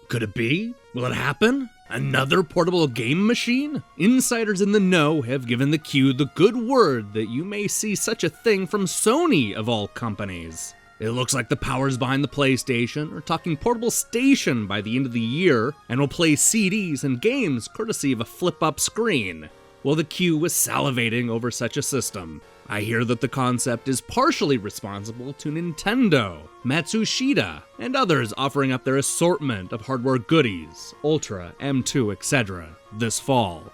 Could it be? Will it happen? Another portable game machine? Insiders in the know have given the Q the good word that you may see such a thing from Sony of all companies. It looks like the powers behind the PlayStation are talking portable station by the end of the year and will play CDs and games courtesy of a flip-up screen. While the Q was salivating over such a system, I hear that the concept is partially responsible to Nintendo, Matsushita, and others offering up their assortment of hardware goodies, Ultra, M2, etc. this fall.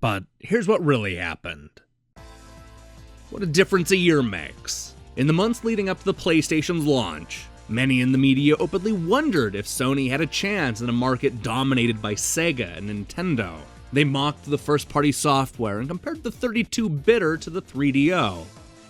But here's what really happened. What a difference a year makes. In the months leading up to the PlayStation's launch, many in the media openly wondered if Sony had a chance in a market dominated by Sega and Nintendo. They mocked the first-party software and compared the 32-bitter to the 3DO.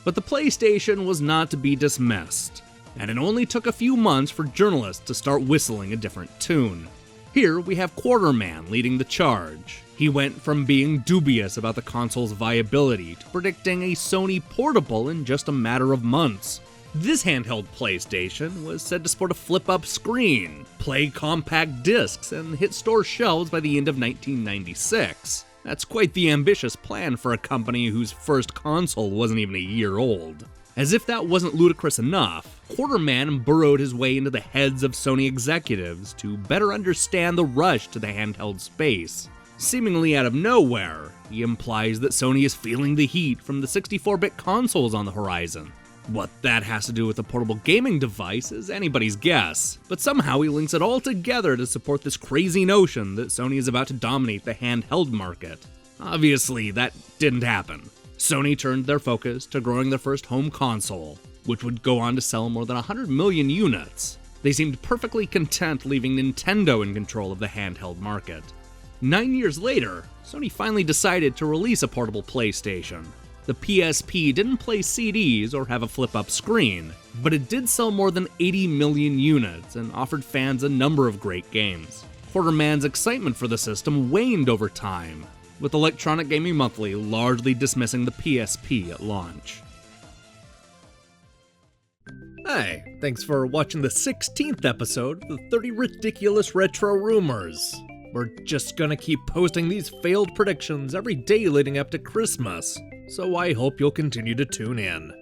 But the PlayStation was not to be dismissed, and it only took a few months for journalists to start whistling a different tune. Here we have Quarterman leading the charge. He went from being dubious about the console's viability to predicting a Sony portable in just a matter of months. This handheld PlayStation was said to sport a flip-up screen, play compact discs, and hit store shelves by the end of 1996. That's quite the ambitious plan for a company whose first console wasn't even a year old. As if that wasn't ludicrous enough, Quarterman burrowed his way into the heads of Sony executives to better understand the rush to the handheld space. Seemingly out of nowhere, he implies that Sony is feeling the heat from the 64-bit consoles on the horizon. What that has to do with a portable gaming device is anybody's guess, but somehow he links it all together to support this crazy notion that Sony is about to dominate the handheld market. Obviously, that didn't happen. Sony turned their focus to growing their first home console, which would go on to sell more than 100 million units. They seemed perfectly content leaving Nintendo in control of the handheld market. 9 years later, Sony finally decided to release a portable PlayStation. The PSP didn't play CDs or have a flip-up screen, but it did sell more than 80 million units and offered fans a number of great games. Quarterman's excitement for the system waned over time, with Electronic Gaming Monthly largely dismissing the PSP at launch. Hey, thanks for watching the 16th episode of the 30 Ridiculous Retro Rumors. We're just gonna keep posting these failed predictions every day leading up to Christmas, so I hope you'll continue to tune in.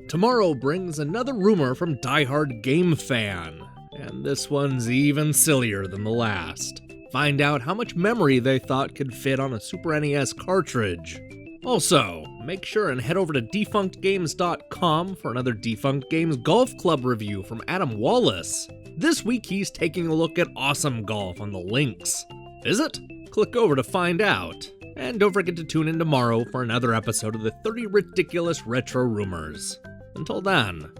Tomorrow brings another rumor from Die Hard Game Fan, and this one's even sillier than the last. Find out how much memory they thought could fit on a Super NES cartridge. Also, make sure and head over to defunktgames.com for another Defunct Games Golf Club review from Adam Wallace. This week he's taking a look at Awesome Golf on the links. Is it? Click over to find out. And don't forget to tune in tomorrow for another episode of the 30 Ridiculous Retro Rumors. Until then,